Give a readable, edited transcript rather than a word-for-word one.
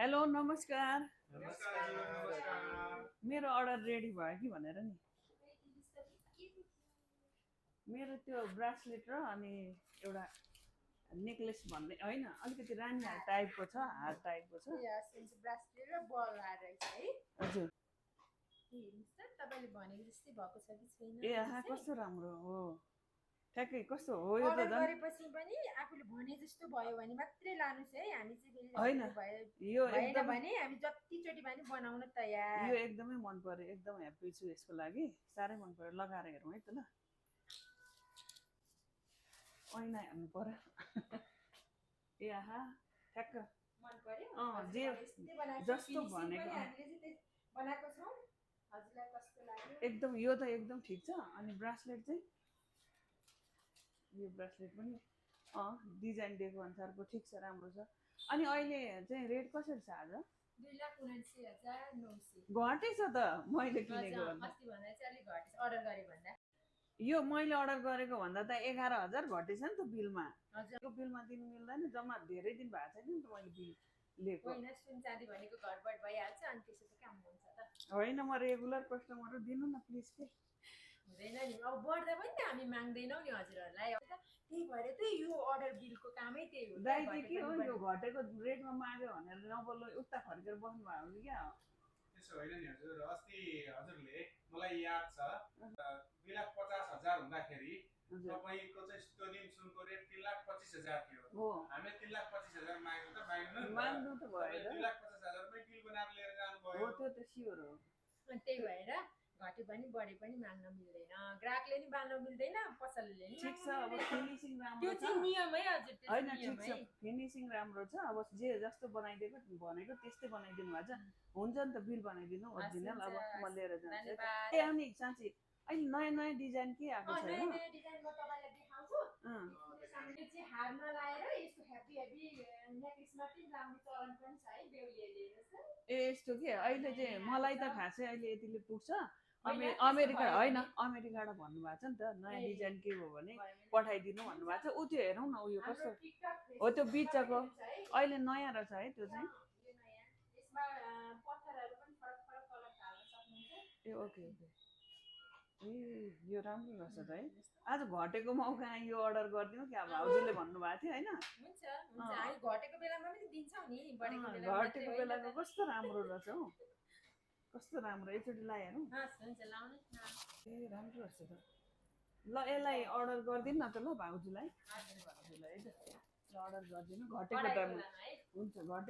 Hello नमस्कार। नमस्कार हजुर, नमस्कार। मेरो अर्डर रेडी भयो कि भनेर नि। मेरो त्यो ब्रासलेट र अनि एउटा नेकलेस भन्ने होइन, अलिकति रानी हार टाइपको छ, हार टाइपको छ। ब्रासलेट र बल हार रहेछ है। हजुर। हेर्नुहोस् त तपाईँले भनेको जस्तै भएको छ कि छैन। ए आहा कस्तो राम्रो हो, ठ्याक्कै कस्तो हो यो त अर्डर झन्। गरेपछि पनि आफूले भने जस्तो भयो भने मात्रै लानुहोस् है। हामी चाहिँ फेरि होइन, यो भएन एकदमै भने हामी जतिचोटि पनि बनाउन तयार। यो एकदमै मन पर्यो, एकदम ह्याप्पी छु यसको लागि, साह्रै मन पर्यो। लगाएर हेरौँ है त ल। ऐना हेर्नु पर्यो। ए आहा ठ्याक्क मन पर्यो। जे जस्तो भनेको हामीले चाहिँ बनाएको छौँ। हजुरलाई कस्तो लाग्यो? एकदम यो त एकदम ठिक छ। अनि ब्रासलेट चाहिँ यो ब्रासलेट पनि डिजाइन दिएको अनुसारको ठिक छ, राम्रो छ। अनि अहिले चाहिँ रेट कसरी छ आज? 2,79,900 घटेछ त मैले किनेको भन्दा। अस्ति भन्दा चाहिँ अलिक घटेछ अर्डर गरे भन्दा। यो मैले अर्डर गरेको भन्दा त 11,000 घटेछ नि त बिलमा। हजुर। यो बिलमा दिनु मिल्दैन, जम्मा धेरै दिन भएको छैन नि त मैले बिल लिएको। होइन सुन चाँदी भनेको घरबाट भइहाल्छ अनि त्यसो त काम हुन्छ त। होइन म रेगुलर कस्टमर हो, दिनु न प्लिज के। हुँदैन नि, अब बढ्दा पनि त हामी माग्दैनौँ नि हजुरहरूलाई। त्यही भएर त यो अर्डर बिलको कामै त्यही हो। दाइ चाहिँ के हो, यो घटेको रेटमा माग्यो भनेर नबोल्नु, उता फर्केर बस्नु भयो कि क्या हो? त्यसो होइन नि हजुर, अस्ति हजुरले मलाई याद छ 2,50,000 हुँदाखेरि तपाईँको चाहिँ त्यो दिन सुनको रेट 3,25,000 थियो। हामीले 3,25,000 माग्नु त माग्नु त भयो 3,50,000 मै बिल बनाएर लिएर जानुभयो। हो त्यो त स्योर हो। त्यही भएर घटे पनि बढे पनि माग्न मिल्दैन, ग्राहकले नि बाल्न मिल्दैन, पसलले नि। ठिक छ, अब फिनिसिङ राम्रो त्यो छ। चाहिँ नियम है हजुर, त्यो होइन नियम ठिक छ, है। फिनिसिङ राम्रो छ। अब जे जस्तो बनाइदिएको भनेको त्यस्तै बनाइदिनु भएको छ। हुन्छ नि त, बिल बनाइदिनु ओरिजिनल। अब म लिएर जान्छु। ए अनि साँच्ची अहिले नयाँ नयाँ डिजाइन के आएको छ? नयाँ नयाँ डिजाइन म तपाईँलाई देखाउँछु। यो चाहिँ हारमा लाएर यस्तो हेभी हेभी नेकलेस मात्रै लाउने चलन पनि छ है बेहुलीहरूले। हेर्नुहोस् त। ए यस्तो के अहिले चाहिँ मलाई त खासै अहिले यतिले पुग्छ। अमेरिका होइन, अमेरिकाबाट भन्नुभएको छ नि त, नयाँ डिजाइन के हो भने पठाइदिनु भन्नुभएको छ। ऊ त्यो हेरौँ न, उयो कस्तो हो त्यो बिचको अहिले नयाँ रहेछ है त्यो चाहिँ। यसमा पत्थरहरू पनि फरक फरक कलर हाल्न सक्नुहुन्छ। ए ओके ओके। ए यो राम्रो रहेछ त है। आज घटेको मौका यो अर्डर गरिदिउँ क्या, भाउजूले भन्नुभएको थियो होइन। हुन्छ हुन्छ, हामी घटेको बेलामा पनि दिन्छौँ नि। बढेको घटेको बेलाको कस्तो राम्रो रहेछ हौ, कस्तो राम्रो। एकचोटि लाए हेरौँ। हुन्छ लाउनुहोस् न। ए राम्रो रहेछ त। ल यसलाई अर्डर गरिदिनु न त ल भाउजूलाई। भाउजूलाई है त, ल अर्डर गरिदिनु घटेको दाममा। हुन्छ घटे